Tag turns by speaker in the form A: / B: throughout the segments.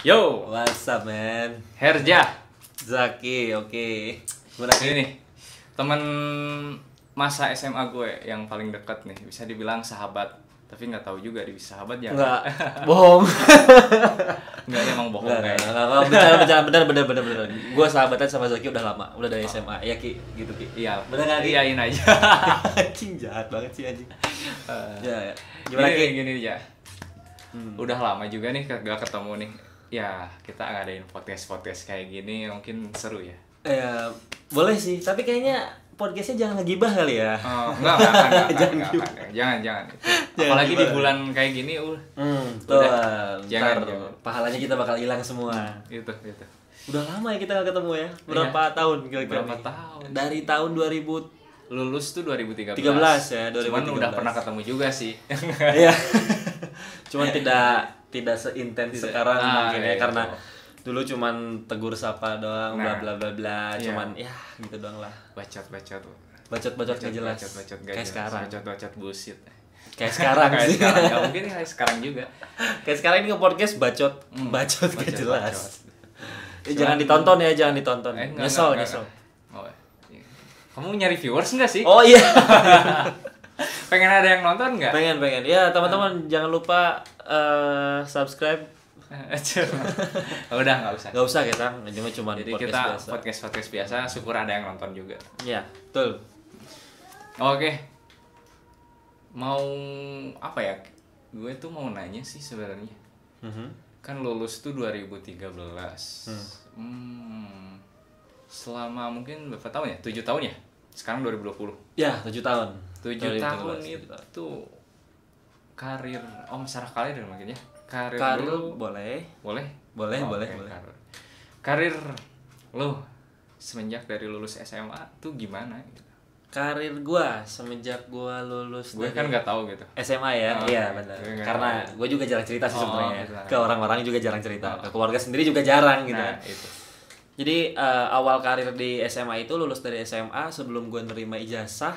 A: Yo,
B: What's up, man?
A: Herja.
B: Zaki, oke. Gimana
A: Ini nih, teman masa SMA gue yang paling dekat nih, bisa dibilang sahabat. Tapi nggak tahu juga dia sahabat ya.
B: Enggak, bohong.
A: Nggak, emang bohong
B: Enggak,
A: kayaknya.
B: bener. Gua sahabatan sama Zaki udah lama, udah dari SMA. Ya, Ki, gitu, Ki.
A: Iya,
B: Bener nggak, Ki?
A: iyain aja.
B: Anjing, jahat banget sih, anjing. Ya. Gimana, Ki?
A: Gini aja. Udah lama juga nih gak ketemu nih. Ya, kita ngadain podcast kayak gini mungkin seru ya.
B: Boleh sih, tapi kayaknya podcastnya jangan ngegibah kali ya.
A: Oh, enggak. Jangan.
B: Jangan
A: Apalagi di
B: gibah.
A: bulan kayak gini,
B: Tuh,
A: jangan.
B: pahalanya kita bakal hilang semua.
A: Gitu.
B: Udah lama ya kita gak ketemu ya. Berapa tahun kira-kira?
A: Berapa
B: nih?
A: tahun?
B: Dari tahun 2013
A: Lulus tuh 2013
B: ya, 2013.
A: Cuman udah pernah ketemu juga sih.
B: Iya. Cuman tidak seintens sekarang mungkin ya,
A: iya,
B: karena
A: itu.
B: dulu cuman tegur sapa doang,
A: Nah,
B: bla bla bla bla,
A: iya.
B: cuman ya gitu doang lah.
A: Bacot
B: Bacot gak jelas.
A: Bacot
B: Kayak sekarang.
A: Bacot bullshit.
B: Kayak sekarang
A: Kayak
B: sih.
A: sekarang. Gak mungkin kayak sekarang juga.
B: Kayak sekarang ini nge-podcast bacot gak jelas.
A: Cuman-
B: Jangan ditonton ya, jangan ditonton.
A: Enggak,
B: Nyesel.
A: Oh, iya. Kamu nyari viewers enggak sih?
B: Oh iya.
A: Pengen ada yang nonton enggak?
B: pengen. Ya, teman-teman jangan lupa subscribe.
A: Udah enggak usah.
B: Gak usah kita, cuma
A: Jadi
B: podcast
A: kita
B: biasa.
A: podcast biasa, syukur ada yang nonton juga.
B: Ya, betul.
A: Oke. Mau apa ya? Gue tuh mau nanya sih sebenarnya. Kan lulus tuh 2013. Selama mungkin berapa tahun ya? 7 tahun ya? Sekarang 2020.
B: Ya, 7 tahun.
A: 7 tahun
B: 7
A: itu karir, masalah karir mungkin ya. Karir
B: Karir
A: lu
B: boleh.
A: boleh?
B: Boleh.
A: Karir lu semenjak dari lulus SMA tuh gimana gitu?
B: Karir gua semenjak gua lulus
A: Gue
B: dari
A: kan nggak tahu gitu.
B: SMA ya.
A: Oh,
B: Iya,
A: oke.
B: benar.
A: Gue nggak
B: Karena
A: tahu.
B: gua juga jarang cerita sih
A: Oh,
B: sebenarnya.
A: gitu.
B: Ke orang-orang juga jarang cerita.
A: Oh.
B: Ke keluarga sendiri juga jarang gitu.
A: Nah, itu.
B: Jadi awal karir di SMA itu lulus dari SMA sebelum gua nerima ijazah,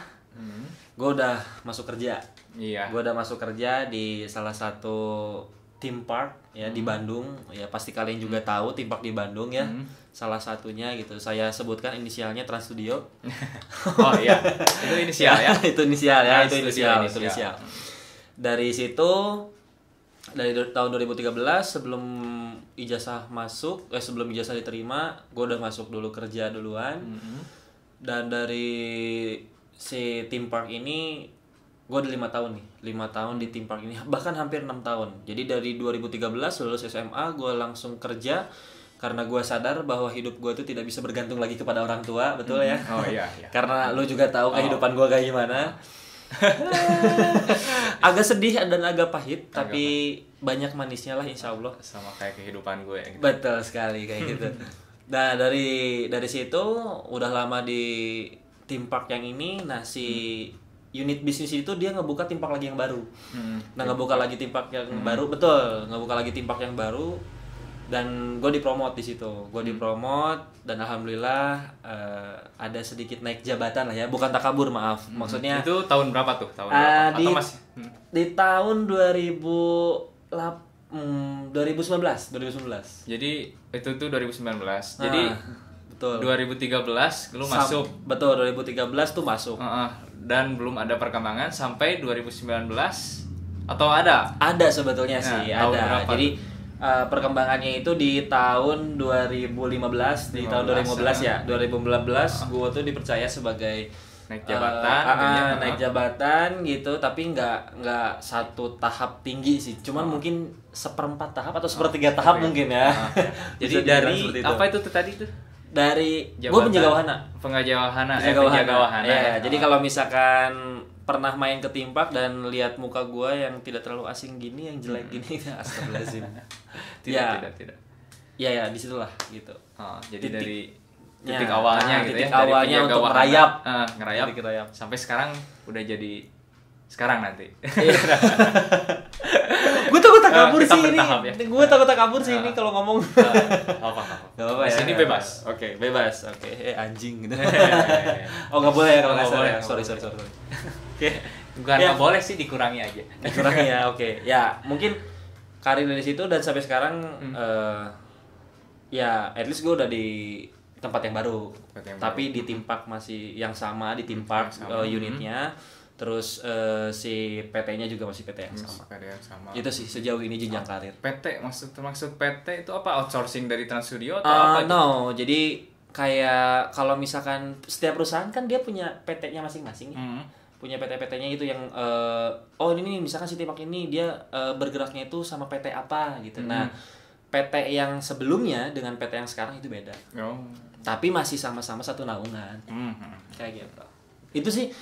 B: gua udah masuk kerja.
A: Iya.
B: Gua udah masuk kerja di salah satu theme park ya di Bandung. Ya pasti kalian juga tahu theme park di Bandung ya. Salah satunya gitu. Saya sebutkan inisialnya Trans Studio.
A: Oh iya. Itu inisial ya.
B: itu inisial ya,
A: Trans
B: itu
A: Studio,
B: inisial. Dari situ tahun 2013 sebelum sebelum ijazah diterima, gue udah masuk dulu kerja duluan. Dan dari si theme park ini gue udah 5 tahun nih, 5 tahun di theme park ini, bahkan hampir 6 tahun. Jadi dari 2013 lulus SMA gue langsung kerja karena gue sadar bahwa hidup gue itu tidak bisa bergantung lagi kepada orang tua, betul ya?
A: Oh iya.
B: Karena lu juga tahu kehidupan gue kayak gimana. Agak sedih dan agak pahit, tapi banyak manisnya lah insya Allah.
A: Sama kayak kehidupan gue gitu.
B: Betul sekali kayak gitu. Nah dari situ udah lama di theme park yang ini. Nah si unit bisnis itu dia ngebuka theme park lagi yang baru. Nah ngebuka lagi theme park yang baru, betul, ngebuka lagi theme park yang baru. Dan gue dipromot di situ, dan alhamdulillah ada sedikit naik jabatan lah ya, bukan takabur maaf, maksudnya
A: Itu tahun berapa tuh? Tahun berapa?
B: di,
A: Atau masih?
B: di tahun 2019.
A: Jadi itu tuh 2019. Jadi
B: betul.
A: 2013 lu masuk.
B: Betul, 2013 tuh masuk.
A: Dan belum ada perkembangan sampai 2019 atau ada?
B: Ada sebetulnya sih,
A: Nah, tahun
B: ada.
A: berapa
B: Jadi perkembangannya itu di tahun 2015, di tahun 2015 ya. 2015 gua tuh dipercaya sebagai
A: Naik jabatan,
B: naik jabatan gitu, tapi nggak satu tahap tinggi sih. Cuman mungkin seperempat tahap atau sepertiga tahap mungkin ya.
A: Jadi
B: Bisa dibilang
A: dari
B: seperti itu.
A: apa itu tuh tadi tuh?
B: Dari
A: Jabatan,
B: gue penjaga wahana.
A: Penjaga wahana.
B: Ya, jadi kalau misalkan pernah main ke timpak dan lihat muka gue yang tidak terlalu asing gini, yang jelek gini, astagfirullahaladzim.
A: Tidak.
B: Ya, disitulah gitu.
A: Jadi dari
B: Ya,
A: titik awalnya gitu
B: titik
A: ya.
B: awalnya
A: dari penjaga
B: untuk
A: wahana,
B: ngerayap.
A: ngerayap. Sampai sekarang udah jadi sekarang nanti.
B: Gue takut kabur
A: Kita
B: sih ini.
A: bertahap ya.
B: Gue takut kabur sih ini kalau ngomong.
A: Apa?
B: Gak apa-apa
A: Di
B: ya.
A: sini bebas.
B: Oke, bebas. Oke, anjing gitu. Oh, nggak boleh ya kalau nggak
A: Nggak
B: salah.
A: boleh,
B: Sorry.
A: nggak
B: Oke.
A: Bukan
B: Ya.
A: nggak boleh sih, dikurangi aja.
B: Kurangnya ya, oke. Ya, mungkin karir dari situ dan sampai sekarang ya at least gue udah di tempat yang baru. Tapi di Timpak masih yang sama, di Timpak unitnya. Terus si PT-nya juga masih PT yang sama. Itu sih sejauh ini jenjang karir.
A: PT maksud PT itu apa? Outsourcing dari Trans Studio atau apa?
B: No, jadi kayak kalau misalkan setiap perusahaan kan dia punya PT-nya masing-masing. Punya PT-PT-nya itu yang oh ini nih misalkan si Timpak ini dia bergeraknya itu sama PT apa gitu. Nah, PT yang sebelumnya dengan PT yang sekarang itu beda. Tapi masih sama-sama satu naungan. Kayak gitu. Itu sih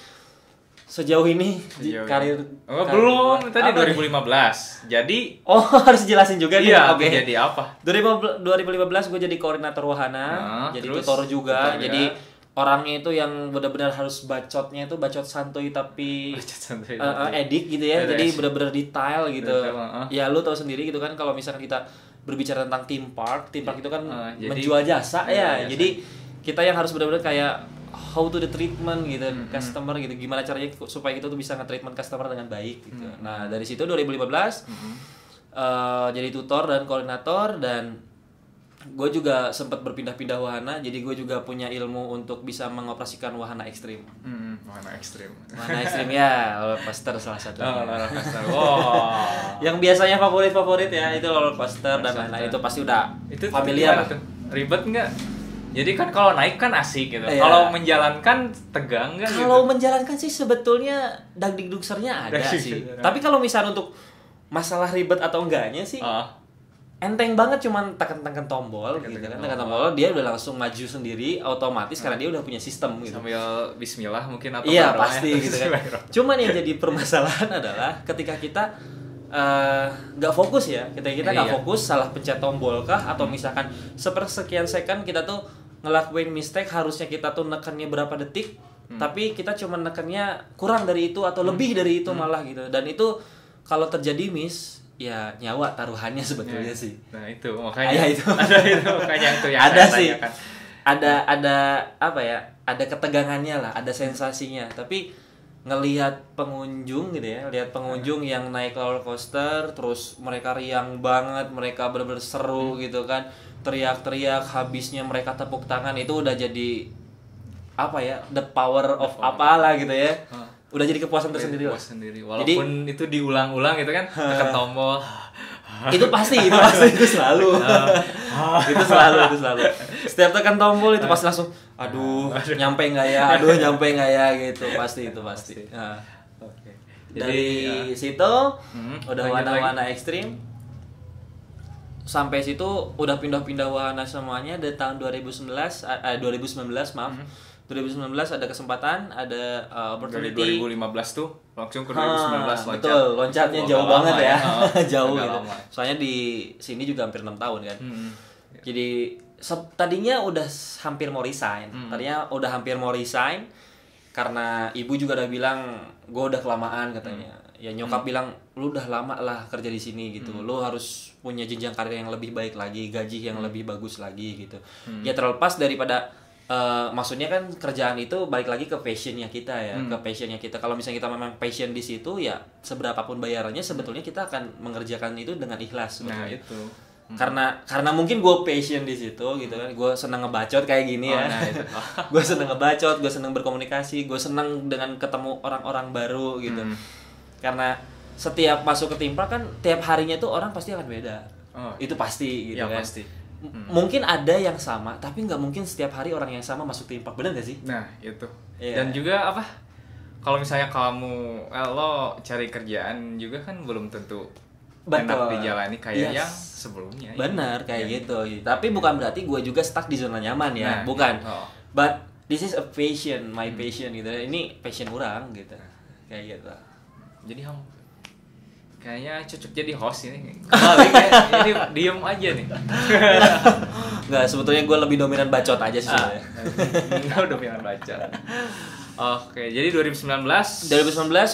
B: sejauh ini karir.
A: Belum, tadi 2015. Jadi
B: harus jelasin juga nih.
A: Oke. Jadi apa?
B: 2015 gue jadi koordinator wahana, jadi tutor juga. Jadi orangnya itu yang benar-benar harus bacotnya itu bacot santuy tapi edik gitu ya. Jadi benar-benar detail gitu. Ya lu tahu sendiri gitu kan kalau misalkan kita berbicara tentang Timpak itu kan menjual jasa ya. Jadi kita yang harus benar-benar kayak how to the treatment gitu customer gitu, gimana caranya supaya kita tuh bisa nge-treatment customer dengan baik gitu. Nah, dari situ 2015 jadi tutor dan koordinator, dan gue juga sempat berpindah-pindah wahana, jadi gue juga punya ilmu untuk bisa mengoperasikan wahana ekstrim.
A: Wahana ekstrim
B: ya, roller coaster salah satunya.
A: Roller coaster.
B: Yang biasanya favorit ya itu roller coaster dan lain-lain, itu pasti udah itu familiar lah.
A: Ribet nggak? Jadi kan kalau naik kan asik gitu. Kalau menjalankan tegang nggak?
B: Kalau menjalankan sih sebetulnya dagdikduksernya ada sih. Tapi kalau misalnya untuk masalah ribet atau enggaknya sih enteng banget, cuman tekan-tekan tombol gitu kan. Tekan tombol dia udah langsung maju sendiri otomatis karena dia udah punya sistem gitu.
A: Sambil bismillah mungkin atau
B: iya pasti gitu kan. Cuman yang jadi permasalahan adalah ketika kita nggak fokus ya, kita nggak fokus, salah pencet tombol kah, atau misalkan sepersekian second kita tuh ngelakuin mistake, harusnya kita tuh nekannya berapa detik tapi kita cuma nekannya kurang dari itu atau lebih dari itu malah gitu. Dan itu kalau terjadi miss ya nyawa taruhannya sebetulnya sih.
A: Nah itu makanya
B: itu
A: makanya itu yang
B: ada
A: saya
B: sih
A: tanyakan.
B: ada apa ya, ada ketegangannya lah, ada sensasinya. Tapi ngelihat pengunjung gitu ya, lihat pengunjung yang naik roller coaster terus mereka riang banget, mereka bener-bener seru gitu kan, teriak-teriak, habisnya mereka tepuk tangan, itu udah jadi apa ya, the power of apalah gitu ya. Udah jadi kepuasan tersendiri lah.
A: Walaupun jadi, itu diulang-ulang gitu kan, tekan tombol.
B: itu pasti itu selalu. itu selalu. Setiap tekan tombol itu pasti langsung aduh nyampe nggak ya gitu, pasti. Nah, dari situ udah wahana ekstrim, sampai situ udah pindah-pindah wahana semuanya. Dari tahun 2019 maaf. 2019 ada kesempatan, ada opportunity.
A: Dari 2015 tuh langsung ke 2019 loncat.
B: Betul, loncatnya jauh banget ya. Jauh gitu. Soalnya di sini juga hampir 6 tahun kan. Jadi tadinya udah hampir mau resign. Karena ibu juga udah bilang gue udah kelamaan katanya. Ya nyokap bilang lu udah lama lah kerja di sini gitu. Lu harus punya jenjang karir yang lebih baik lagi, gaji yang lebih bagus lagi gitu. Ya terlepas daripada maksudnya kan kerjaan itu balik lagi ke passionnya kita ya, ke passionnya kita. Kalau misalnya kita memang passion di situ ya seberapapun bayarannya sebetulnya kita akan mengerjakan itu dengan ikhlas sebetulnya.
A: Nah itu.
B: Karena mungkin gue passion di situ gitu kan, gue senang ngebacot kayak gini ya. Gue senang ngebacot, gue senang berkomunikasi, gue senang dengan ketemu orang-orang baru gitu. Karena setiap masuk ke Timpak kan tiap harinya tuh orang pasti akan beda. Itu pasti gitu
A: ya,
B: kan.
A: Pasti.
B: Mungkin ada yang sama, tapi nggak mungkin setiap hari orang yang sama masuk Timpak, bener nggak sih?
A: Nah itu. Dan juga apa? Kalau misalnya kamu lo cari kerjaan juga kan belum tentu enak dijalani kayak yang sebelumnya.
B: Benar kayak gitu. Tapi bukan berarti gue juga stuck di zona nyaman ya, bukan. But this is a passion, my passion gitu. Ini passion orang gitu, kayak gitu.
A: Jadi kayaknya cocok jadi host ini. Jadi diem aja nih.
B: Nggak, sebetulnya gue lebih dominan bacot aja sih sebenarnya.
A: Nggak dominan bacot. Oke, jadi 2019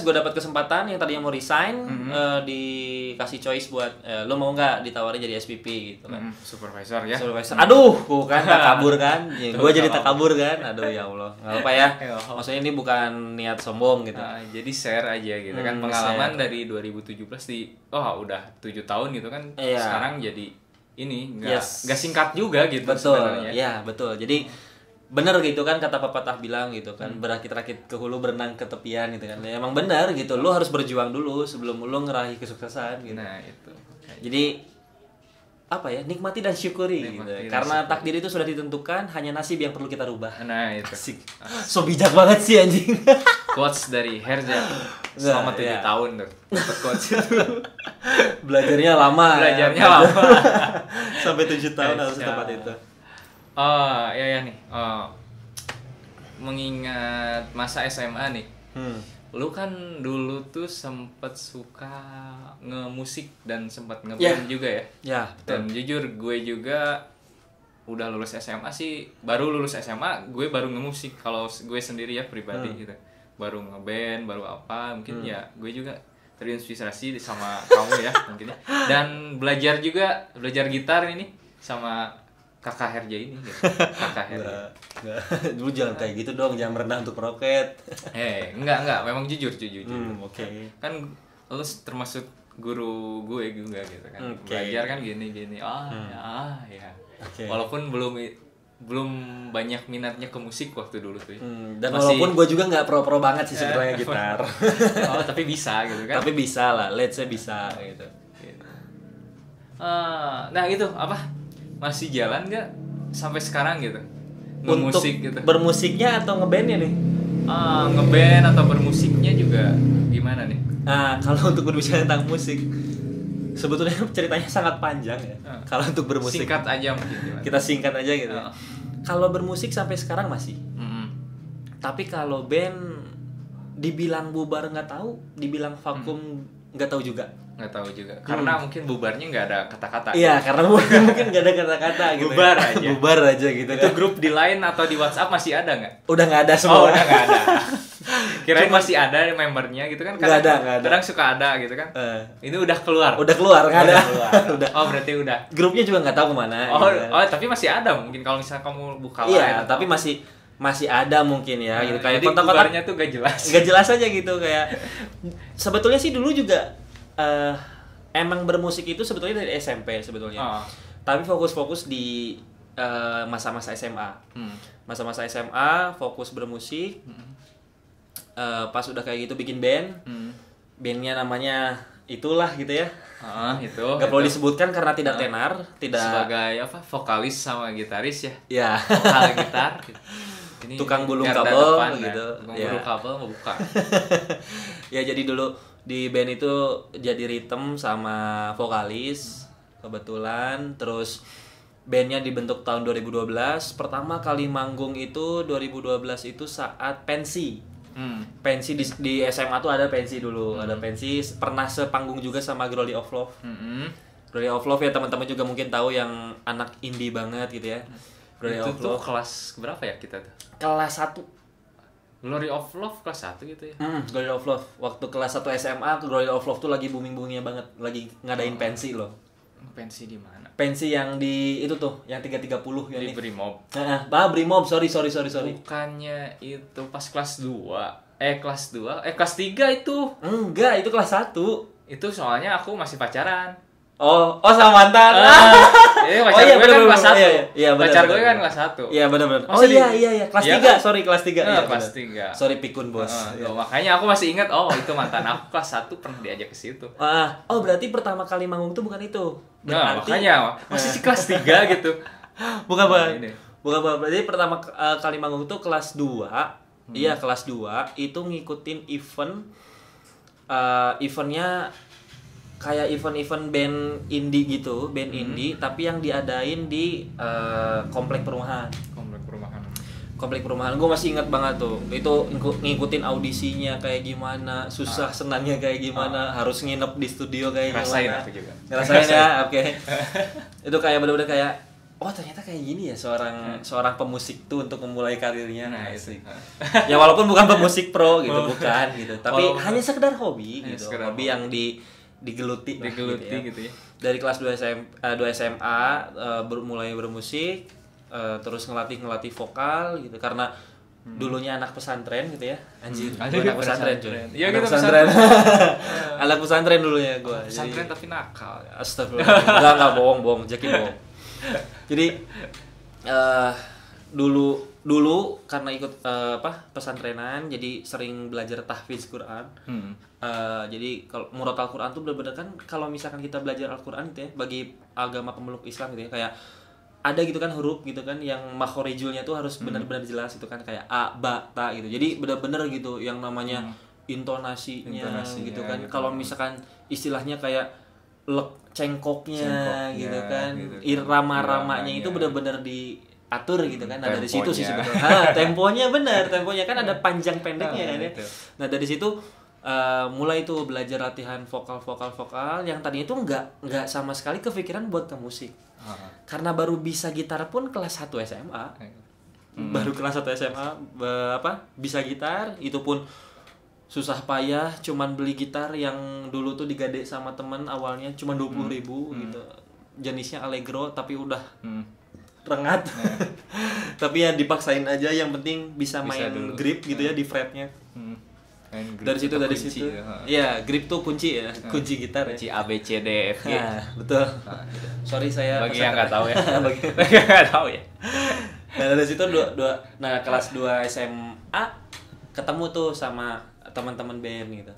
B: gue dapat kesempatan yang tadinya mau resign, dikasih choice buat lo mau nggak ditawarin jadi SPP gitu kan.
A: Supervisor ya.
B: Supervisor. Aduh, bukan tak kabur kan. Ya, gue jadi tak kabur kan. Aduh ya Allah. Enggak apa ya. Maksudnya ini bukan niat sombong gitu.
A: Jadi share aja gitu kan pengalaman dari 2017 udah 7 tahun gitu kan. Sekarang jadi ini enggak singkat juga gitu
B: sebenarnya. Iya, betul. Jadi bener gitu kan kata pepatah bilang gitu kan, berakit-rakit ke hulu berenang ke tepian gitu kan. Ya, emang benar gitu, lu harus berjuang dulu sebelum lu ngeraih kesuksesan gitu.
A: Nah itu
B: jadi apa ya, nikmati dan syukuri gitu. Karena takdir itu sudah ditentukan, hanya nasib yang perlu kita rubah.
A: Nah itu
B: so bijak banget sih anjing.
A: Quotes dari Herja selama 7 tahun tuh dapat quotes itu.
B: Belajarnya lama sampai 7 tahun harus tepat itu.
A: Ya nih. Mengingat masa SMA nih. Lu kan dulu tuh sempet suka ngemusik dan sempet ngeband juga ya?
B: Ya,
A: dan jujur gue juga udah lulus SMA sih, baru lulus SMA gue baru ngemusik kalau gue sendiri ya pribadi gitu. Baru ngeband, baru apa, mungkin ya gue juga terinspirasi sama kamu ya mungkin ya. Dan belajar gitar ini sama Kakak Herja ini gitu. Kakak Herja.
B: Enggak. Dulu jangan kayak gitu dong, jangan merendah untuk meroket.
A: Enggak, memang jujur.
B: Oke.
A: Kan lu termasuk guru gue juga gitu kan. Belajar kan gini. Ya. Okay. Walaupun belum banyak minatnya ke musik waktu dulu tuh.
B: Dan walaupun gue juga nggak pro banget sih sebenarnya gitar.
A: Tapi bisa gitu kan.
B: Tapi bisa lah, let's say bisa gitu.
A: Nah itu apa? Masih jalan nggak sampai sekarang gitu?
B: Untuk
A: gitu.
B: Bermusiknya atau ngebandnya nih?
A: Ngeband atau bermusiknya juga gimana nih?
B: Kalau untuk berbicara tentang musik, sebetulnya ceritanya sangat panjang ya. Kalau untuk bermusik
A: singkat aja mungkin. Gimana?
B: Kita singkat aja gitu. Kalau bermusik sampai sekarang masih. Tapi kalau band dibilang bubar nggak tahu, dibilang vakum nggak tahu juga.
A: Nggak tahu juga karena mungkin bubarnya nggak ada kata-kata.
B: Iya, karena mungkin nggak ada kata-kata gitu. Bubar aja gitu.
A: Itu grup di Line atau di WhatsApp masih ada nggak?
B: Udah nggak ada semua.
A: Udah nggak ada. Kirain masih ada membernya gitu kan?
B: Nggak ada.
A: Kadang suka ada gitu kan? Ini udah keluar.
B: Nggak ada.
A: Udah. Oh berarti udah.
B: Grupnya juga nggak tahu kemana.
A: Tapi masih ada mungkin kalau misalnya kamu buka
B: Line. Iya, tapi masih ada mungkin ya gitu. Kayak
A: kontak-kontaknya tuh gak jelas.
B: Gak jelas aja gitu kayak. Sebetulnya sih dulu juga emang bermusik itu sebetulnya dari SMP sebetulnya. Tapi fokus di masa-masa SMA. Masa-masa SMA fokus bermusik. Pas udah kayak gitu bikin band. Bandnya namanya itulah gitu ya.
A: Itu.
B: Gak perlu disebutkan karena tidak tenar, tidak
A: sebagai apa? Vokalis sama gitaris ya.
B: Ya.
A: Vokal gitar. Ini
B: tukang gulung kabel gitu.
A: Gulung kabel mau buka.
B: Ya jadi dulu di band itu jadi rhythm sama vokalis kebetulan. Terus bandnya dibentuk tahun 2012. Pertama kali manggung itu 2012 itu saat pensi. Pensi di SMA tuh ada pensi dulu. Ada pensi, pernah sepanggung juga sama Glory of Love. Glory of Love ya teman-teman juga mungkin tahu yang anak indie banget gitu ya. Glory
A: itu
B: of
A: tuh
B: Love.
A: Kelas berapa ya kita tuh?
B: Kelas 1.
A: Glory of Love kelas 1 gitu ya?
B: Glory of Love. Waktu kelas 1 SMA, Glory of Love tuh lagi booming-boomingnya banget. Lagi ngadain pensi loh.
A: Pensi di mana?
B: Pensi yang di itu tuh, yang 330 yang
A: di Brimob.
B: Brimob, sorry.
A: Bukannya itu pas kelas 2. Kelas 3 itu.
B: Enggak, itu kelas 1.
A: Itu soalnya aku masih pacaran.
B: Oh sama mantan.
A: Pacar gue kan kelas 1.
B: Iya,
A: pacar gue kan kelas 1.
B: Iya, benar. Iya. Kelas 3, sorry kelas 3.
A: Iya, kelas 3.
B: Sorry pikun, Bos.
A: Makanya aku masih ingat, itu mantan aku kelas 1 pernah diajak ke situ.
B: Berarti pertama kali manggung tuh bukan itu.
A: Makanya masih sih kelas 3 gitu.
B: Bukan, berarti pertama kali manggung tuh kelas 2. Iya, kelas 2 itu ngikutin eventnya kayak event band indie gitu, indie tapi yang diadain di komplek perumahan. Gue masih ingat banget tuh. Itu ngikutin audisinya kayak gimana, susah senangnya kayak gimana, harus nginep di studio kayak
A: Ngerasain
B: gimana.
A: aku juga.
B: Ngerasain ya, oke. Itu kayak bener-bener kayak oh ternyata kayak gini ya seorang pemusik tuh untuk memulai karirnya.
A: Nah,
B: asik. Ya walaupun bukan pemusik pro gitu, bukan gitu. Tapi hanya sekedar hobi
A: hanya
B: gitu.
A: sekedar
B: Hobi yang digeluti
A: gitu ya.
B: Dari kelas 2 SMA mulai bermusik, terus ngelatih vokal gitu karena dulunya anak pesantren gitu ya. Anjir, anak pesantren cuy.
A: Iya gitu
B: pesantren. Anak pesantren dulunya gua.
A: Pesantren tapi nakal.
B: Astagfirullah. Enggak bohong, Jaki bohong. Jadi dulu karena ikut pesantrenan jadi sering belajar tahfiz Quran. Jadi kalau murotal Quran tuh benar-benar kan kalau misalkan kita belajar Al-Quran gitu ya bagi agama pemeluk Islam gitu ya kayak ada gitu kan huruf gitu kan yang makhorijulnya tuh harus benar-benar jelas itu kan kayak a, ba, ta gitu. Jadi benar-benar gitu yang namanya intonasinya gitu kan. Gitu. Kalau misalkan istilahnya kayak cengkoknya gitu kan, irama-ramanya itu benar-benar diatur gitu kan. Nah dari situ sih sebetulnya. Temponya kan ada panjang pendeknya kan ya. Nah dari situ mulai tuh belajar latihan vokal yang tadinya itu nggak sama sekali kepikiran buat ke musik. Karena baru bisa gitar pun kelas 1 SMA. Baru kelas 1 SMA bisa gitar, itu pun susah payah cuman beli gitar yang dulu tuh digade sama temen awalnya cuma 20.000 gitu. Jenisnya Allegro tapi udah rengat. Tapi ya dipaksain aja yang penting bisa main dulu. Grip gitu ya di fretnya. Dari situ ya grip tuh kunci ya, kunci gitar
A: kunci A B C D F G.
B: Nah, betul. Sorry saya
A: bagi yang nggak tahu ya. Bagi yang nggak tahu ya.
B: Nah dari situ kelas 2 SMA ketemu tuh sama teman-teman band gitu.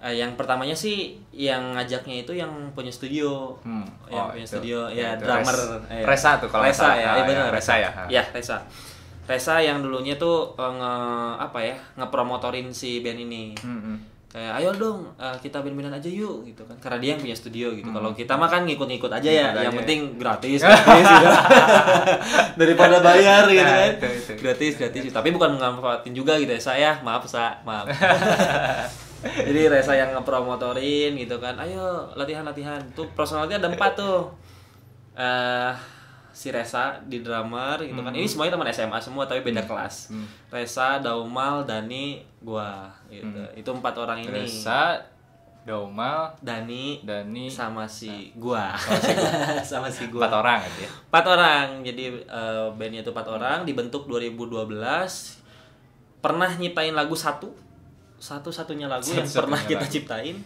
B: Yang pertamanya sih yang ngajaknya itu yang punya studio. Punya studio ya drummer
A: Resa tuh kalau
B: Resa ya,
A: benar Resa ya.
B: Ya, Resa yang dulunya tuh ngepromotorin si band ini. Kayak ayo dong kita band-bandan aja yuk gitu kan. Karena dia yang punya studio gitu. Kalau kita mah kan ngikut-ngikut aja ya. Yang penting gratis gitu. Daripada bayar gitu kan. Gratis. Tapi bukan ngemanfaatin juga gitu ya. Saya maaf. Jadi Resa yang ngepromotorin gitu kan. Ayo latihan. Tuh personalnya ada 4 tuh. Si Resa di drummer gitu kan. Ini semuanya teman SMA semua tapi beda kelas. Resa, Daumal, Dani, gua gitu. Itu 4 orang ini.
A: Resa, Daumal,
B: Dani sama si gua. Sama si
A: 4
B: gua.
A: orang gitu ya.
B: 4 orang. Jadi bandnya itu 4 orang dibentuk 2012. Pernah nyiptain lagu satu-satunya lagu yang pernah kita ciptain.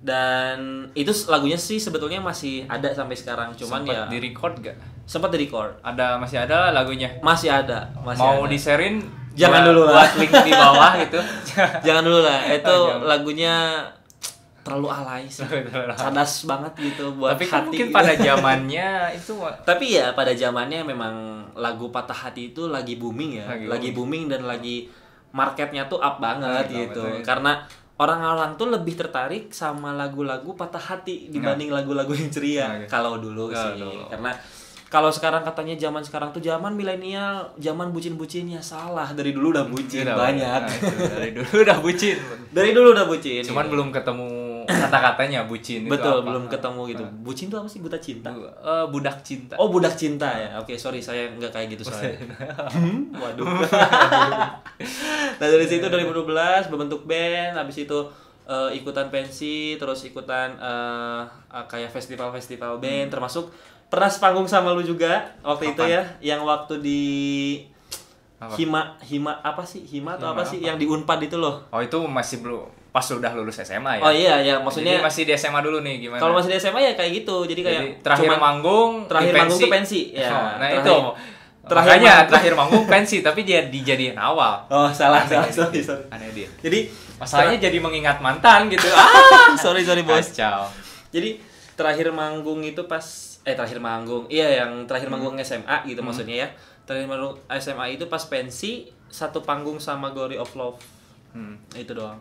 B: Dan itu lagunya sih sebetulnya masih ada sampai sekarang, cuman
A: sempat di-record gak?
B: Sempat di-record.
A: Masih ada lagunya?
B: Masih ada.
A: Mau di-sharein?
B: Jangan dulu lah.
A: Buat link di bawah gitu.
B: Jangan dulu lah. Itu lagunya terlalu alay sih. Cadas banget gitu buat
A: tapi
B: hati.
A: Tapi mungkin pada zamannya itu.
B: Tapi ya pada zamannya memang lagu Patah Hati itu lagi booming ya. Lagi booming dan lagi marketnya tuh up banget gitu. Karena orang-orang tuh lebih tertarik sama lagu-lagu patah hati dibanding lagu-lagu yang ceria. Kalau dulu sih. Karena kalau sekarang katanya zaman sekarang tuh zaman milenial, zaman bucin-bucinnya salah. Dari dulu udah bucin banyak. Dari dulu udah bucin.
A: Cuman gitu. Belum ketemu kata-katanya bucin.
B: Betul, belum ketemu gitu. Bucin itu apa sih? Buta cinta.
A: Budak cinta.
B: Oh, budak cinta ya. Oke, sorry saya nggak kayak gitu soalnya. Waduh. Nah dari situ 2012 berbentuk band, habis itu ikutan pensi, terus ikutan kayak festival-festival band, termasuk pernah sepanggung sama lu juga waktu itu ya, yang waktu di Hima apa sih? Hima atau apa sih? Yang di Unpad itu loh.
A: Oh itu masih belum, pas udah lulus SMA ya?
B: Oh iya ya, maksudnya
A: jadi masih di SMA dulu nih gimana?
B: Kalau masih di SMA ya kayak gitu, jadi kayak
A: terakhir manggung
B: tuh pensi ya.
A: Nah itu terakhir manggung pensi tapi dia dijadiin awal.
B: Oh salah.
A: Aneh dia.
B: Jadi
A: masalahnya jadi mengingat mantan gitu.
B: Sorry bos.
A: Kacau.
B: Jadi terakhir manggung itu pas terakhir manggung. Iya yang terakhir manggung SMA gitu maksudnya ya. Terakhir manggung SMA itu pas pensi satu panggung sama Glory of Love. Itu doang.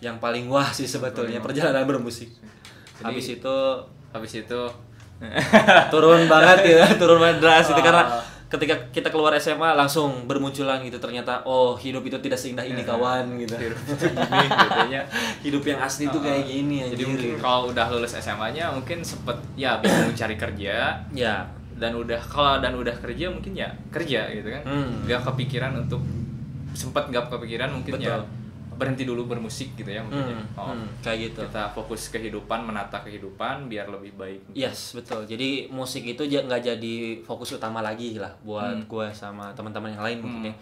B: Yang paling wah sih sebetulnya perjalanan bermusik. Habis itu turun banget ya, turun drastis itu karena ketika kita keluar SMA langsung bermunculan gitu ternyata hidup itu tidak seindah ini kawan gitu. Hidup yang asli tuh kayak gini.
A: Jadi mungkin kalau udah lulus SMA-nya mungkin sempet ya bingung cari kerja.
B: Ya.
A: udah kerja mungkin ya kerja gitu kan. Nggak kepikiran untuk nggak kepikiran mungkin. Betul. Ya berhenti dulu bermusik gitu ya mungkin.
B: Kayak gitu.
A: Kita fokus kehidupan, menata kehidupan biar lebih baik.
B: Yes, betul. Jadi musik itu nggak jadi fokus utama lagi lah buat gue sama teman-teman yang lain mungkin ya.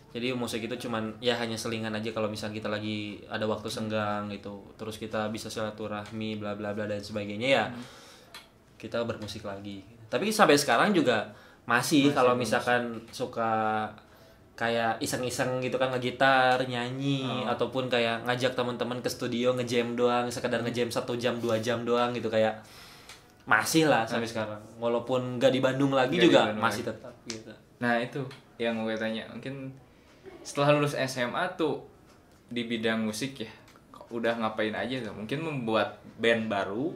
B: Jadi musik itu cuman ya hanya selingan aja kalau misalnya kita lagi ada waktu senggang gitu. Terus kita bisa silaturahmi bla bla bla dan sebagainya ya. Kita bermusik lagi. Tapi sampai sekarang juga masih kalau misalkan suka kayak iseng-iseng gitu kan ngegitar, nyanyi, ataupun kayak ngajak teman-teman ke studio ngejam doang, sekedar ngejam 1 jam 2 jam doang gitu, kayak masih lah sampai sekarang. Walaupun nggak di Bandung lagi juga masih tetap gitu.
A: Nah itu yang gue tanya, mungkin setelah lulus SMA tuh di bidang musik ya udah ngapain aja tuh? Mungkin membuat band baru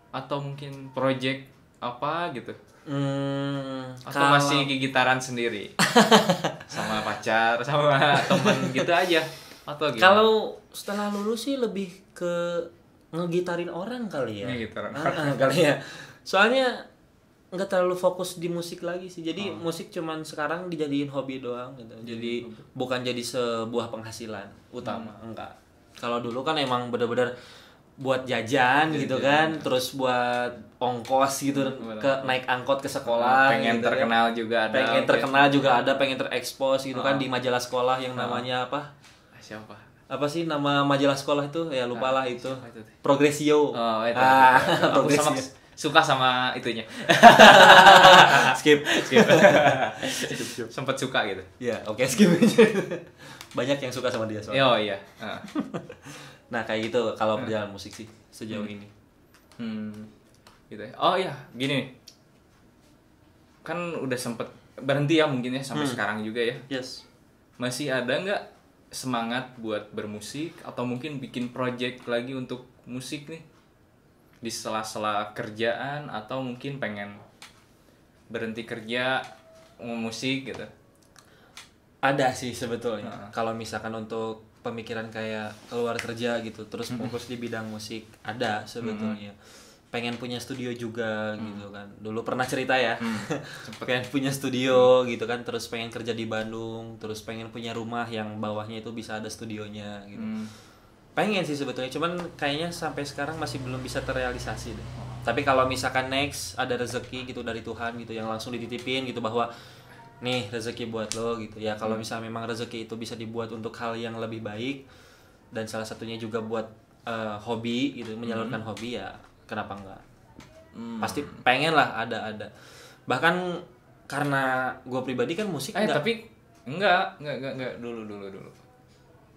A: atau mungkin project apa gitu? Atau masih gitaran sendiri sama pacar sama temen gitu aja atau gimana?
B: Kalau setelah lulus sih lebih ke ngegitarin orang kali ya. Kali ya. Soalnya nggak terlalu fokus di musik lagi sih. Jadi musik cuman sekarang dijadiin hobi doang gitu. Jadi bukan jadi sebuah penghasilan utama, enggak. Kalau dulu kan emang bener-bener buat jajan gitu kan, terus buat ongkos gitu ke naik angkot ke sekolah,
A: pengen
B: gitu
A: terkenal
B: kan.
A: juga ada,
B: pengen terkenal juga ada, pengen terekspos gitu kan di majalah sekolah yang namanya apa?
A: Siapa?
B: Apa sih nama majalah sekolah itu? Ya lupa lah itu. Progresio.
A: Itu.
B: Progresio.
A: Suka sama itunya.
B: skip.
A: Sempat suka gitu.
B: Ya, oke, skip aja. Banyak yang suka sama dia soalnya.
A: Oh iya.
B: Nah kayak gitu kalau perjalanan musik sih sejauh ini.
A: Gitu ya. Oh iya, gini. Kan udah sempet berhenti ya mungkin ya sampai sekarang juga ya.
B: Yes.
A: Masih ada nggak semangat buat bermusik atau mungkin bikin project lagi untuk musik nih di sela-sela kerjaan, atau mungkin pengen berhenti kerja musik gitu?
B: Ada sih sebetulnya. Kalau misalkan untuk pemikiran kayak keluar kerja gitu terus fokus di bidang musik, ada sebetulnya. Pengen punya studio juga gitu kan. Dulu pernah cerita ya. Pengen punya studio gitu kan, terus pengen kerja di Bandung, terus pengen punya rumah yang bawahnya itu bisa ada studionya gitu. Pengen sih sebetulnya, cuman kayaknya sampai sekarang masih belum bisa terrealisasi deh. Tapi kalau misalkan next ada rezeki gitu dari Tuhan gitu yang langsung dititipin gitu bahwa nih rezeki buat lo gitu ya, kalau misalnya memang rezeki itu bisa dibuat untuk hal yang lebih baik dan salah satunya juga buat hobi gitu, menyalurkan hobi, ya kenapa enggak. Pasti pengen lah ada bahkan karena gue pribadi kan musik
A: tapi enggak dulu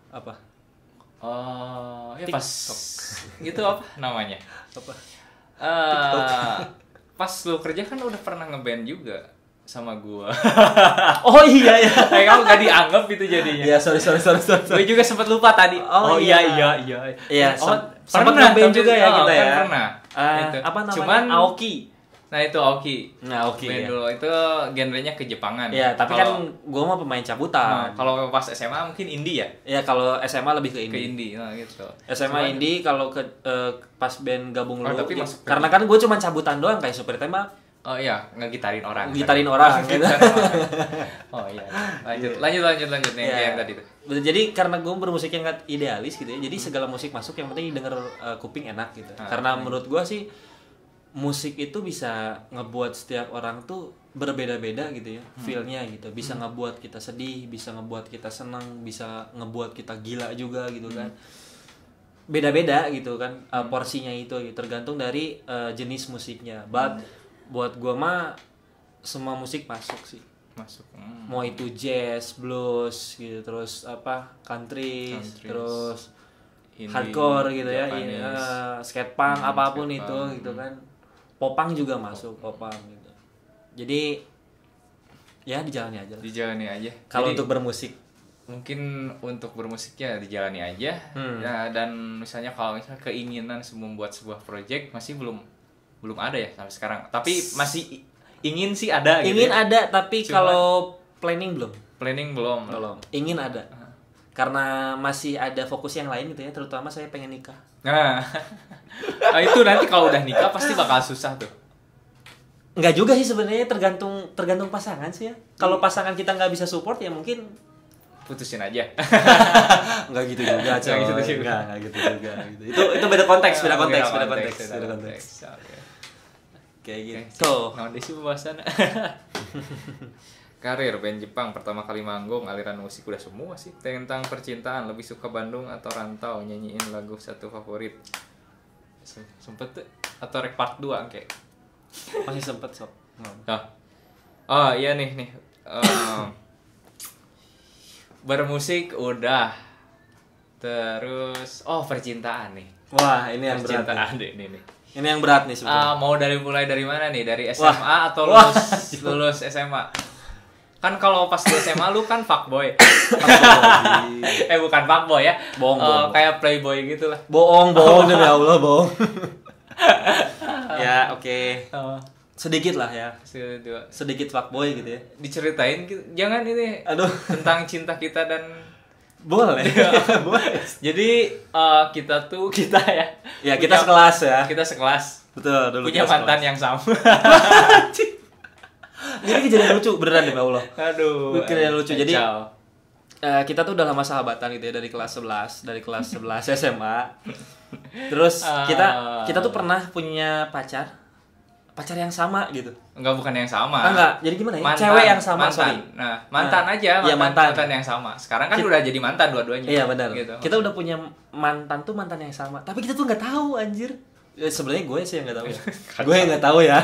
B: apa
A: ya pas gitu apa namanya
B: apa
A: pas lu kerja kan udah pernah ngeband juga sama gua.
B: Oh iya ya.
A: Kamu gak dianggap itu jadinya.
B: Iya, sorry.
A: Gue juga sempat lupa tadi.
B: Oh iya. Iya, sempat ngeband juga ya kita ya.
A: Pernah.
B: Apa namanya?
A: Cuman
B: Aoki.
A: Nah itu Aoki.
B: Band
A: ya. Dulu itu genrenya Kejepangan.
B: Iya, tapi kan gue mah pemain cabutan.
A: Kalau pas SMA mungkin indie ya?
B: Iya, kalau SMA lebih ke indie.
A: Ke indie, nah gitu.
B: SMA indie, kalau ke pas band gabung lu.
A: Tapi
B: karena kan gue cuma cabutan doang kayak Super Tema.
A: Oh iya, ngegitarin orang.
B: Gitarin orang. Gitu.
A: Oh iya. Lanjut nih yang tadi tuh.
B: Jadi karena gue bermusik yang gak idealis gitu ya. Jadi segala musik masuk yang penting denger kuping enak gitu. Karena menurut gue sih musik itu bisa ngebuat setiap orang tuh berbeda-beda gitu ya, feel-nya gitu. Bisa ngebuat kita sedih, bisa ngebuat kita senang, bisa ngebuat kita gila juga gitu kan. Beda-beda gitu kan porsinya itu gitu. Tergantung dari jenis musiknya. But buat gua mah semua musik masuk sih. Mau itu jazz, blues gitu, terus country, terus indie, hardcore gitu Japanese, ya, skatepunk, apapun itu gitu kan. Popang juga masuk, popang gitu. Jadi ya dijalani aja. Kalau untuk bermusik,
A: mungkin untuk bermusiknya dijalani aja. Ya, dan misalnya kalau keinginan membuat sebuah project masih belum ada ya sampai sekarang. Tapi masih ingin sih ada.
B: Ingin gitu ada, tapi kalau planning belum.
A: Belum.
B: Ingin ada. Karena masih ada fokus yang lain gitu ya, terutama saya pengen nikah.
A: Nah, itu nanti kalau udah nikah pasti bakal susah tuh.
B: Enggak juga sih sebenarnya, tergantung pasangan sih ya. Kalau pasangan kita nggak bisa support ya mungkin
A: putusin aja.
B: Enggak gitu juga, coy.
A: Nggak gitu juga.
B: Enggak gitu juga gitu. Itu beda konteks.
A: Oke.
B: Kayak gitu.
A: Nah, di sini pembahasan. Karir band Jepang pertama kali manggung, aliran musik udah semua sih. Tentang percintaan, lebih suka Bandung atau rantau, nyanyiin lagu satu favorit. Sempet tuh atau rek part 2 kayak.
B: Masih sempet sok.
A: Oh iya nih. Bermusik udah. Terus percintaan nih.
B: Wah, ini yang berat.
A: Percintaan deh nih.
B: Ini yang berat nih sebenarnya.
A: Mau mulai dari mana nih? Dari SMA atau lulus SMA? Kan kalau pas di SMA lu kan fuckboy. Bukan fuckboy ya.
B: Bohong.
A: Kayak playboy gitu lah.
B: Bohong demi Allah, bohong. Ya, oke. Sedikit lah ya. Sedikit fuckboy gitu ya.
A: Diceritain gitu. Jangan ini.
B: Aduh,
A: tentang cinta kita dan
B: boleh. Boleh.
A: Jadi kita ya.
B: Ya, kita sekelas ya.
A: Kita sekelas.
B: Betul, dulu
A: punya mantan yang sama.
B: Ini kejadian lucu beneran deh, Mbak Allah.
A: Aduh.
B: Kejadian lucu. Jadi kita tuh udah lama sahabatan gitu ya dari kelas 11 SMA. Terus kita tuh pernah punya pacar yang sama gitu.
A: Bukan yang sama.
B: Enggak. Jadi gimana ya? Cewek yang sama,
A: mantan. Nah, mantan aja, mantan yang sama. Sekarang kan udah jadi mantan dua-duanya.
B: Iya, benar.
A: Gitu.
B: Kita udah punya mantan yang sama. Tapi kita tuh enggak tahu, anjir. Sebenarnya gue sih yang enggak tahu. Gue yang enggak tahu ya.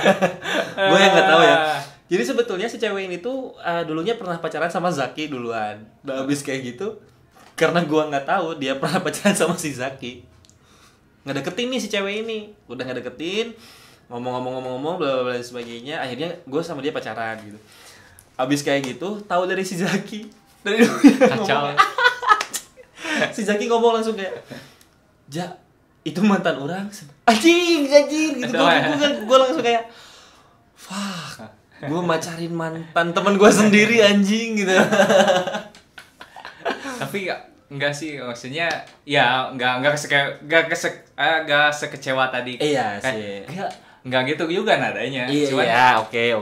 B: Gue yang enggak tahu ya. Jadi sebetulnya si cewek ini tuh dulunya pernah pacaran sama Zaki duluan. Udah habis kayak gitu, karena gue nggak tahu dia pernah pacaran sama si Zaki, ngedeketin nih si cewek ini. Udah ngedeketin, ngomong bla bla dan sebagainya. Akhirnya gue sama dia pacaran gitu. Habis kayak gitu, tahu dari si Zaki. Dari
A: kacau.
B: Si Zaki ngomong langsung kayak, "Ja, itu mantan orang." Anjing gitu. Gue langsung kayak, "Fuck. Gue macarin mantan teman gue sendiri, anjing," gitu.
A: Tapi enggak sih, maksudnya ya enggak sekecewa tadi.
B: Iya sih.
A: Enggak gitu juga nadanya.
B: Cuman oke.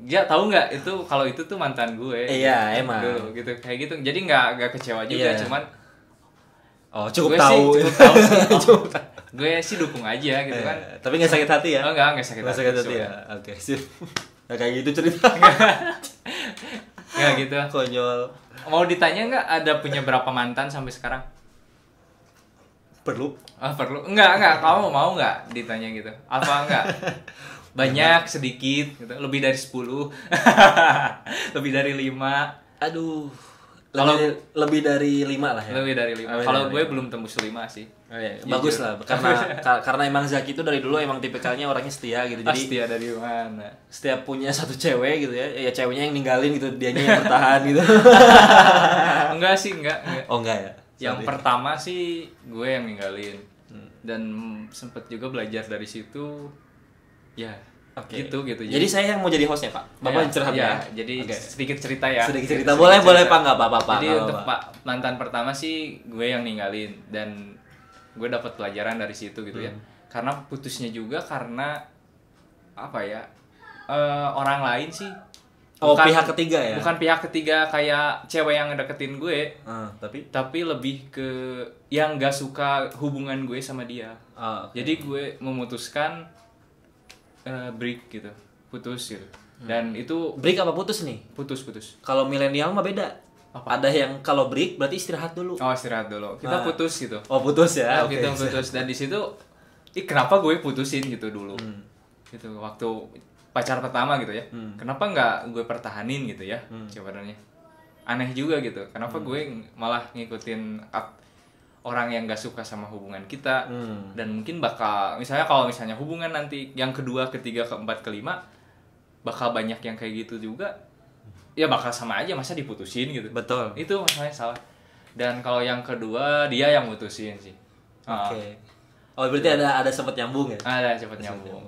A: Ja tahu enggak itu kalau itu tuh mantan gue.
B: Iya, emang.
A: Dulu gitu kayak gitu. Jadi enggak kecewa juga, cuman
B: cukup tahu
A: sih. Gue sih dukung aja gitu kan.
B: Tapi nggak sakit hati ya?
A: Enggak sakit hati
B: ya. Oke, sip. Nah, kayak gitu cerita.
A: Ya gitu.
B: Konyol.
A: Mau ditanya nggak ada punya berapa mantan sampai sekarang?
B: Perlu.
A: Perlu. Enggak. Kamu mau nggak ditanya gitu? Apa enggak? Banyak, sedikit gitu. Lebih dari 10. Lebih dari 5.
B: Aduh. Lebih dari 5 lah ya.
A: Lebih dari 5. Kalau gue belum tembus 5 sih.
B: Oh, iya. Bagus lah, karena emang Zaki itu dari dulu emang tipikalnya orangnya setia gitu. Jadi
A: setia dari mana?
B: Setiap punya satu cewek gitu ya ceweknya yang ninggalin gitu, dianya yang bertahan gitu.
A: Enggak.
B: Oh, enggak ya.
A: Yang pertama sih gue yang ninggalin. Dan sempet juga belajar dari situ. Ya, gitu.
B: Jadi saya yang mau jadi hostnya, Pak. Bapak yang curhat ya.
A: Jadi sedikit cerita ya.
B: Sedikit cerita. Boleh Pak, enggak apa-apa.
A: Jadi untuk mantan pertama sih gue yang ninggalin dan gue dapat pelajaran dari situ gitu ya. Karena putusnya juga karena apa ya? Orang lain sih.
B: Pihak ketiga ya.
A: Bukan pihak ketiga kayak cewek yang ngedeketin gue. Tapi lebih ke yang gak suka hubungan gue sama dia. Jadi gue memutuskan break gitu. Putus gitu. Dan itu
B: break apa putus nih?
A: Putus.
B: Kalau milenial mah beda. Apa? Ada yang kalau break berarti istirahat dulu.
A: Istirahat dulu. Kita putus gitu.
B: Putus ya.
A: Kita putus dan di situ kenapa gue putusin gitu dulu. Gitu waktu pacar pertama gitu ya. Kenapa nggak gue pertahanin gitu ya? Sebenarnya aneh juga gitu. Kenapa gue malah ngikutin orang yang gak suka sama hubungan kita. Dan mungkin bakal kalau misalnya hubungan nanti yang kedua, ketiga, keempat, kelima bakal banyak yang kayak gitu juga. Ya bakal sama aja, masa diputusin gitu.
B: Betul.
A: Itu masalahnya salah. Dan kalau yang kedua dia yang mutusin sih.
B: Oke. Berarti ada sempat nyambung ya?
A: Ada sempat nyambung.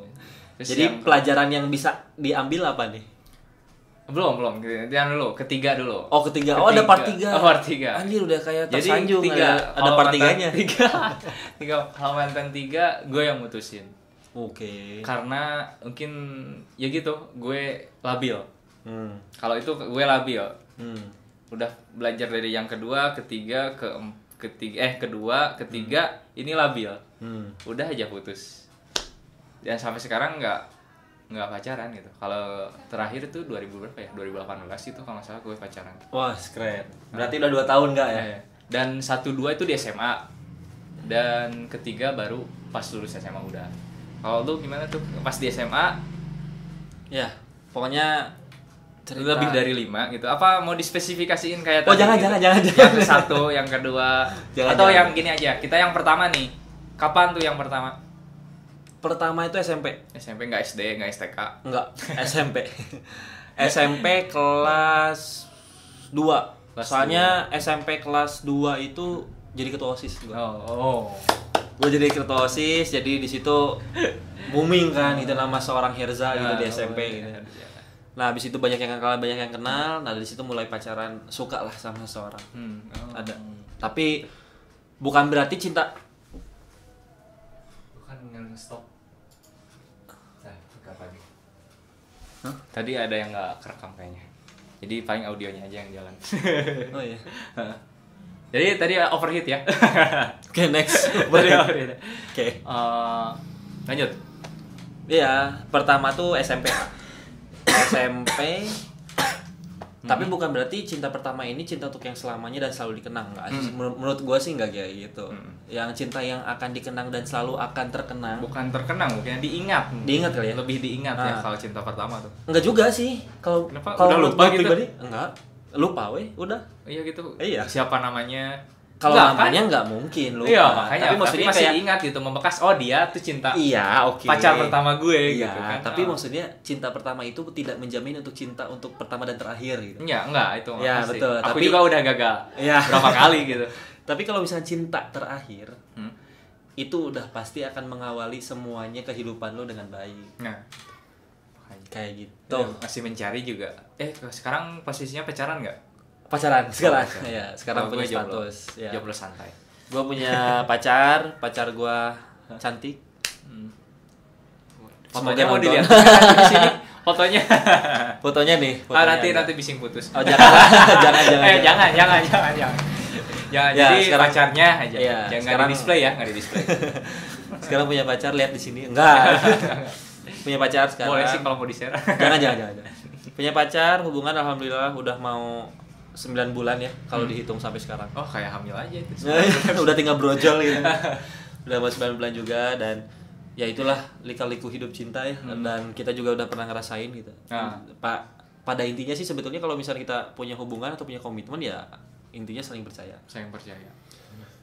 B: Jadi pelajaran yang bisa diambil apa nih?
A: Belum. Jangan dulu, ketiga dulu.
B: Ketiga. Ada part 3.
A: Part 3.
B: Anjir udah kayak tersanjung.
A: Jadi
B: ada part 3-nya.
A: Kalau mantan 3 gue yang mutusin.
B: Oke.
A: Karena mungkin ya gitu, gue labil. Kalau itu gue labil. Udah belajar dari yang kedua, ketiga, kedua, ketiga, ini labil. Udah aja putus. Dan sampai sekarang nggak pacaran gitu. Kalau terakhir itu 2000 berapa ya? 2018 itu kalau nggak salah gue pacaran.
B: Wah, keren. Berarti udah 2 tahun nggak ya?
A: Dan 1-2 itu di SMA. Dan ketiga baru pas lulus SMA udah. Kalau lu gimana tuh? Pas di SMA?
B: Ya, pokoknya cerita
A: Lebih dari 5 gitu. Apa mau dispesifikasiin kayak
B: Oh,
A: tadi
B: jangan.
A: gitu? Yang satu, yang kedua. Atau yang gini aja. Kita yang pertama nih. Kapan tuh yang pertama?
B: Pertama itu SMP.
A: SMP nggak SD, nggak STK.
B: Enggak, SMP. SMP kelas 2. Soalnya SMP kelas 2 itu jadi ketua OSIS gua.
A: Oh.
B: Gue jadi ketua OSIS, jadi di situ booming kan itu nama seorang Herza gitu di SMP gitu. Nah, habis itu banyak yang kenal. Nah, dari situ mulai pacaran, suka lah sama seseorang. Ada. Tapi bukan berarti cinta.
A: Bukan dengan stop. Pagi. Tadi ada yang nggak kerekam kayaknya. Jadi paling audionya aja yang jalan.
B: Oh iya.
A: Jadi tadi overheat ya.
B: Oke, next. Oke.
A: Lanjut.
B: Iya, pertama tuh SMP. SMP. Tapi bukan berarti cinta pertama ini cinta untuk yang selamanya dan selalu dikenang, enggak. Menurut gua sih enggak kayak gitu. Yang cinta yang akan dikenang dan selalu akan terkenang.
A: Bukan terkenang, mungkin diingat.
B: Diingat kali ya?
A: Lebih diingat ya kalau cinta pertama tuh.
B: Enggak juga sih. Kalau
A: udah lupa gitu?
B: Pribadi, enggak. Lupa weh, udah.
A: Iya gitu.
B: Iya.
A: Siapa namanya?
B: Kalau namanya nggak mungkin lupa.
A: Iya, makanya.
B: Tapi maksudnya
A: masih
B: kayak
A: diingat gitu, membekas. Oh, dia tuh cinta.
B: Iya, oke.
A: Pacar pertama gue
B: iya,
A: gitu kan.
B: Tapi maksudnya cinta pertama itu tidak menjamin untuk cinta untuk pertama dan terakhir gitu.
A: Enggak itu.
B: Ya,
A: pasti.
B: betul.
A: Aku
B: Tapi
A: juga udah gagal.
B: Iya.
A: Berapa kali gitu.
B: Tapi kalau misalnya cinta terakhir, itu udah pasti akan mengawali semuanya kehidupan lo dengan baik.
A: Nah,
B: kayak gitu.
A: Tuh, masih mencari juga. Sekarang posisinya pacaran nggak?
B: Pacaran sekarang.
A: Pacaran.
B: Ya, sekarang punya
A: jomblo.
B: status. Ya.
A: Jomblo santai.
B: Gue punya pacar gue cantik.
A: Fotonya mau dilihat di sini. Fotonya.
B: Fotonya nih.
A: Nanti bising putus.
B: Oh, jangan.
A: Jangan. Jangan,
B: ya,
A: jadi
B: sekarang,
A: pacarnya aja.
B: Ya,
A: Jangan
B: sekarang,
A: di display ya, nggak di display.
B: Sekarang punya pacar, lihat di sini. Enggak. Punya pacar sekarang.
A: Boleh sih kalau mau di-share.
B: Jangan. Punya pacar, hubungan alhamdulillah udah mau 9 bulan ya kalau dihitung sampai sekarang.
A: Oh, kayak hamil aja itu.
B: Udah tinggal brojol gitu. Udah mau 9 bulan juga dan ya itulah lika-liku hidup cinta ya. Dan kita juga udah pernah ngerasain gitu. Pada intinya sih sebetulnya kalau misalnya kita punya hubungan atau punya komitmen ya intinya saling percaya.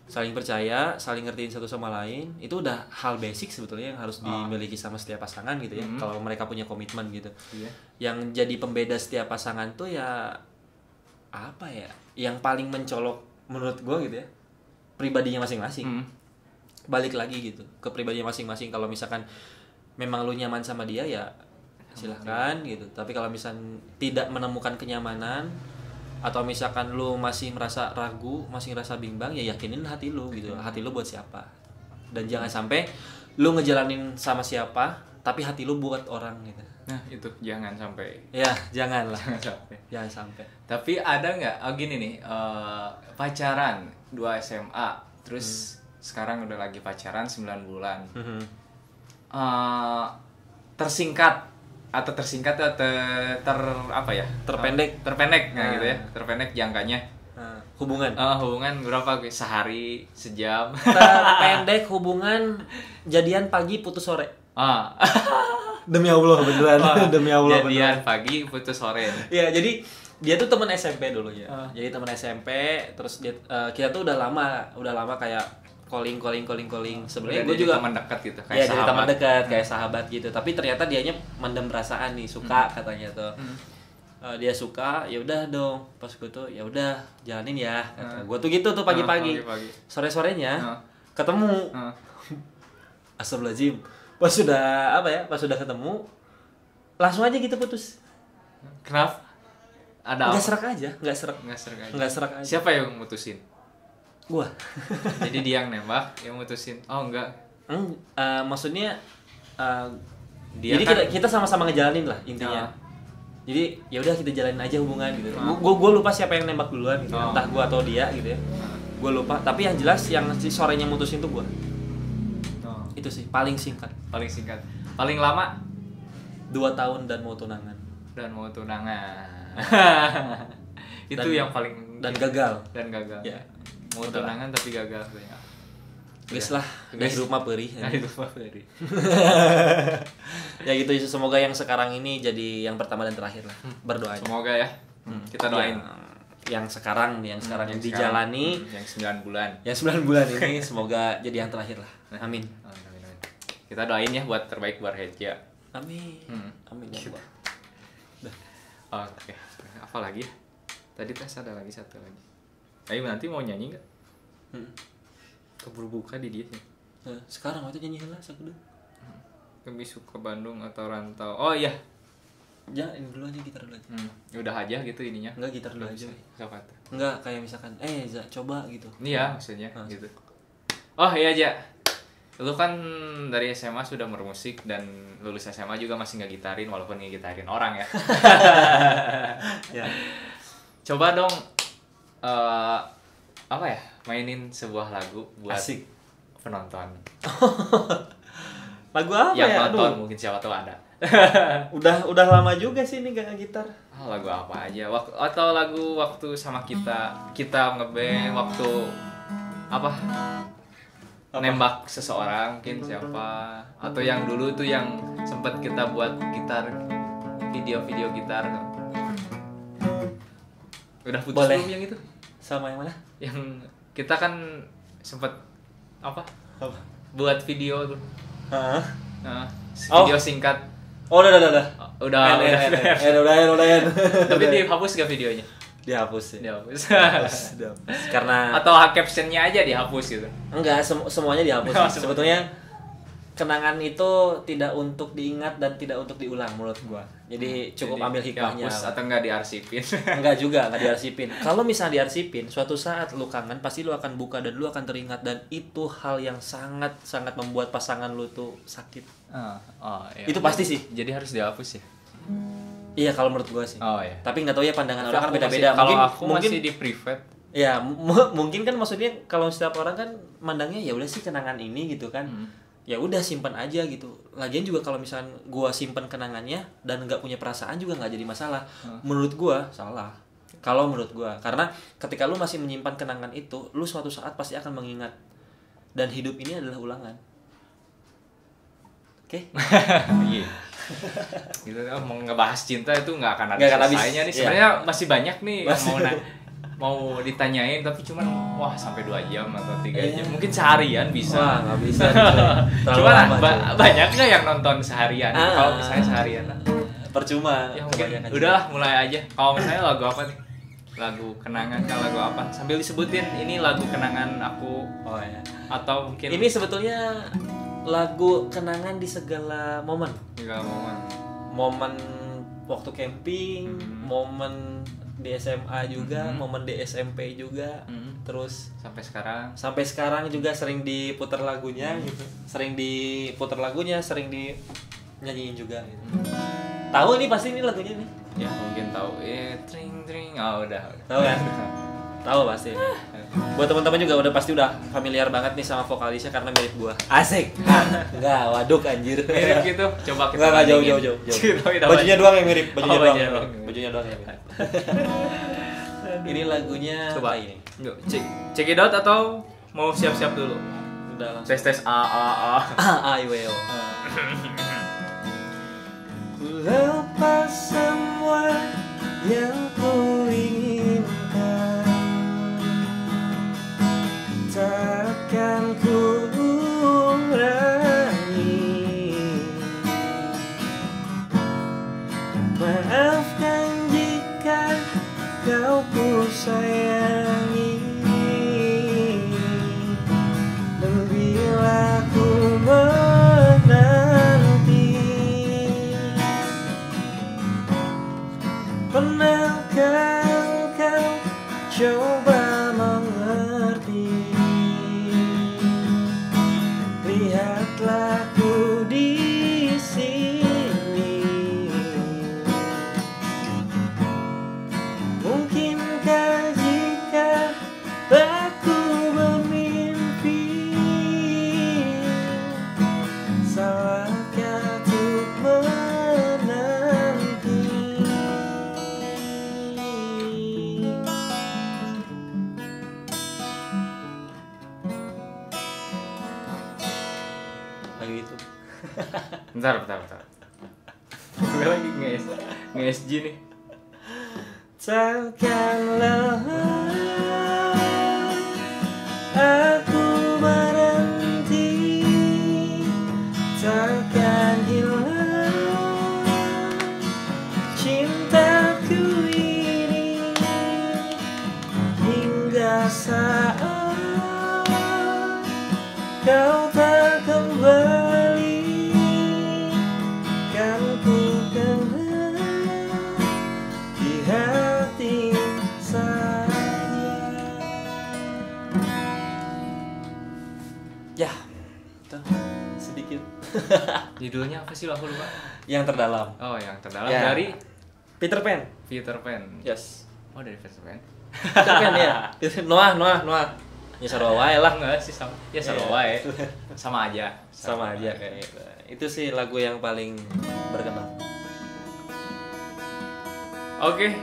B: Saling percaya, saling ngertiin satu sama lain. Itu udah hal basic sebetulnya yang harus dimiliki sama setiap pasangan gitu ya. Kalau mereka punya komitmen gitu. Iya. Yang jadi pembeda setiap pasangan tuh ya apa ya? Yang paling mencolok menurut gue gitu ya. Pribadinya masing-masing. Balik lagi gitu ke pribadinya masing-masing. Kalau misalkan memang lu nyaman sama dia ya silahkan gitu. Tapi kalau misalkan tidak menemukan kenyamanan atau misalkan lu masih merasa ragu, masih merasa bimbang, ya yakinin hati lu gitu. Hati lu buat siapa. Dan jangan sampai lu ngejalanin sama siapa tapi hati lu buat orang gitu.
A: Nah, itu jangan sampai.
B: Ya, janganlah.
A: Jangan sampai. Tapi ada nggak? Gini nih, pacaran 2 SMA, terus sekarang udah lagi pacaran 9 bulan. Tersingkat atau apa ya? Terpendek gitu ya. Terpendek jangkanya. Hubungan berapa? Sehari, sejam.
B: Terpendek hubungan jadian pagi putus sore. Demi Allah beneran. Demi Allah
A: jadian pagi putus sore.
B: Iya, jadi dia tuh teman SMP dulu ya. Jadi teman SMP, terus dia, kita tuh udah lama kayak calling. Sebenarnya gue juga
A: teman dekat gitu, kayak
B: sahabat. Jadi teman dekat, kayak sahabat gitu. Tapi ternyata dianya mendem perasaan nih, suka katanya tuh. Dia suka, ya udah dong. Pas gue tuh ya udah jalanin ya. Gue tuh gitu tuh pagi-pagi. Sore-sorenya ketemu. Astagfirullahaladzim. Pas sudah ketemu langsung aja gitu putus.
A: Kenapa? Ada
B: nggak serak aja.
A: Siapa yang mutusin?
B: Gua.
A: Jadi dia yang nembak, yang mutusin. Oh enggak.
B: Maksudnya Jadi kan, kita sama-sama ngejalanin lah intinya. Jadi ya udah kita jalanin aja hubungan gitu. Gue lupa siapa yang nembak duluan gitu. Entah gue atau dia gitu ya. Gue lupa. Tapi yang jelas yang si sorenya mutusin tuh gue. Itu sih paling singkat.
A: Paling lama
B: 2 tahun dan mau tunangan.
A: Itu yang paling
B: dan gagal.
A: Ya. Mau tunangan tapi gagal banyak.
B: Guys lah, hidup mah perih. Ya gitu, semoga yang sekarang ini jadi yang pertama dan terakhir lah. Berdoa aja.
A: Semoga ya. Kita doain.
B: Yang sekarang yang dijalani
A: yang 9 bulan.
B: Yang 9 bulan ini semoga jadi yang terakhir lah. Amin.
A: Kita doain ya buat terbaik buat Heja.
B: Amin. Amin ya Allah.
A: Oke. Apa lagi? Tadi ada lagi satu lagi. Ayo nanti mau nyanyi enggak? Keburu buka di dia sih.
B: Sekarang waktu nyanyi lah sakudu.
A: Kami suka Bandung atau rantau. Oh iya.
B: Ya, ini dulu aja gitar dulu aja.
A: Udah aja gitu ininya.
B: Enggak, gitar dulu aja.
A: Siapa tuh?
B: Enggak, kayak misalkan coba gitu.
A: Iya, maksudnya gitu. Oh iya aja. Lu kan dari SMA sudah bermusik dan lulus SMA juga masih ngegitarin walaupun ngegitarin orang ya.
B: Ya.
A: Coba dong apa ya? Mainin sebuah lagu buat
B: asik
A: penonton.
B: Lagu apa
A: yang
B: ya?
A: nonton mungkin siapa tahu ada.
B: udah lama juga sih ini gak gitar.
A: Lagu apa aja? Atau lagu waktu sama kita ngeband waktu apa? Nembak seseorang mungkin siapa? Atau yang dulu tuh yang sempat kita buat gitar video gitar. Udah putus belum yang itu?
B: Sama yang mana?
A: Yang kita kan sempat apa? Buat video tuh. Video singkat.
B: Udah.
A: Udah. Tapi dihapus gak videonya?
B: Dihapus.
A: Karena atau captionnya aja dihapus gitu.
B: Enggak, semuanya dihapus. Sebetulnya kenangan itu tidak untuk diingat dan tidak untuk diulang menurut gua. Jadi cukup ambil hikmahnya.
A: Atau enggak diarsipin?
B: Enggak diarsipin. Kalau misalnya diarsipin, suatu saat lu kangen pasti lu akan buka dan lu akan teringat, dan itu hal yang sangat membuat pasangan lu tuh sakit.
A: Iya.
B: Itu pasti sih.
A: Jadi harus dihapus ya.
B: Iya kalau menurut gua sih.
A: Iya.
B: Tapi nggak tahu ya pandangan orang kan beda-beda.
A: Kalau aku masih di private.
B: Ya, mungkin kan maksudnya kalau setiap orang kan mandangnya ya udah sih kenangan ini gitu kan. Ya udah simpan aja gitu. Lagian juga kalau misalnya gua simpan kenangannya dan nggak punya perasaan juga nggak jadi masalah. Menurut gua salah. Kalau menurut gua, karena ketika lu masih menyimpan kenangan itu, lu suatu saat pasti akan mengingat. Dan hidup ini adalah ulangan. Oke?
A: Iya. Gitu mau ngebahas cinta itu nggak akan ada selesainya nih. Sebenarnya masih banyak nih mau ditanyain, tapi cuman sampai 2 jam atau 3 jam, mungkin seharian bisa.
B: Nggak bisa.
A: Cuman banyak nggak yang nonton seharian? Kalau misalnya seharian
B: percuma.
A: Ya mungkin udahlah mulai aja. Kalau misalnya lagu apa nih? Lagu kenangan kan lagu apa? Sambil disebutin ini lagu kenangan aku.
B: Ya.
A: Atau mungkin
B: ini sebetulnya lagu kenangan di segala momen. Momen waktu camping, momen di SMA juga, momen di SMP juga, terus sampai sekarang juga sering diputar lagunya gitu, sering dinyanyiin juga gitu. Tahu ini pasti ini lagunya nih?
A: Ya mungkin tahu. Tring tring. Udah.
B: Tahu kan? Tahu pasti. Buat teman-teman juga pasti udah familiar banget nih sama vokalisnya karena mirip gua. Asik. Enggak, waduk anjir.
A: Mirip gitu. Coba kita
B: enggak jauh. Bajunya doang yang mirip, bajunya doang yang mirip. Ini lagunya
A: coba ini. Check it out atau mau siap-siap dulu?
B: Udah langsung.
A: Tes A.
B: Iweo. Ku lepas semua yang ku inginkan, takkan ku ulangi. Maafkan jika kau ku sayangi, dan bila ku menanti, pernahkah kau coba mengerti? Lihatlah ku di
A: Bentar. Gue lagi nge-SG nih.
B: Takkanlah aku berhenti, takkan hilang cintaku ini hingga saat kau tak kembali, kan ku kenal di hati saja. Ya, itu sedikit.
A: Judulnya apa sih, aku lupa.
B: Yang terdalam.
A: Oh, yang terdalam
B: Ya.
A: dari
B: Peter Pan.
A: Peter Pan.
B: Yes.
A: Oh, dari Peter Pan.
B: Peter Pan ya. Noah. Ya sarua wae lah.
A: Enggak sih sama. Ya sama wae. Sama aja.
B: Sama aja kayak gitu. Itu sih lagu yang paling berkenan.
A: Oke.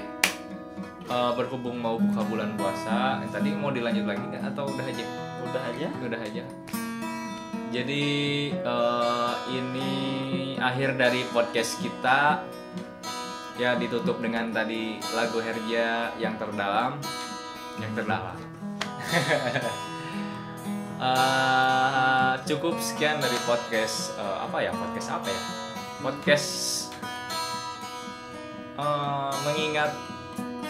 A: Berhubung mau buka bulan puasa, tadi mau dilanjut lagi nggak atau udah aja? Udah aja. Jadi ini akhir dari podcast kita. Ya, ditutup dengan tadi lagu Herja yang terdalam. Cukup sekian dari podcast podcast mengingat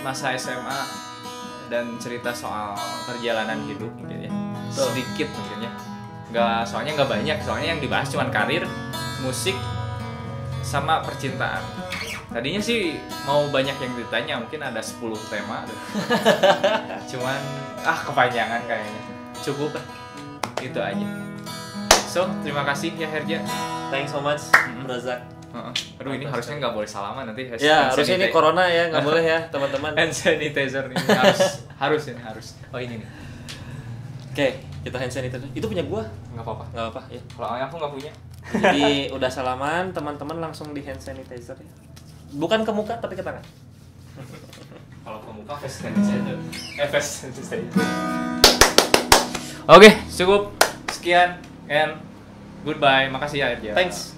A: masa SMA dan cerita soal perjalanan hidup mungkin ya. Sedikit mungkin ya. Soalnya nggak banyak, soalnya yang dibahas cuma karir, musik, sama percintaan. Tadinya sih mau banyak yang ditanya, mungkin ada 10 tema tuh. Cuman kepanjangan kayaknya. Cukup lah. Itu aja. So, terima kasih ya Herja.
B: Thanks so much, Razak.
A: Aduh, ini harusnya nggak boleh salaman nanti.
B: Ya, harusnya ini corona ya, nggak boleh ya teman-teman.
A: Hand sanitizer ini harus. Oh, ini nih.
B: Oke, kita hand sanitizer. Itu punya gua.
A: Nggak apa-apa
B: Ya.
A: Kalau aku nggak punya.
B: Jadi udah salaman, teman-teman langsung di hand sanitizer ya. Bukan ke muka tapi ke tangan.
A: Kalau ke muka face sanitizer. Oke, cukup. Sekian and goodbye. Makasih ya Herja.
B: Thanks.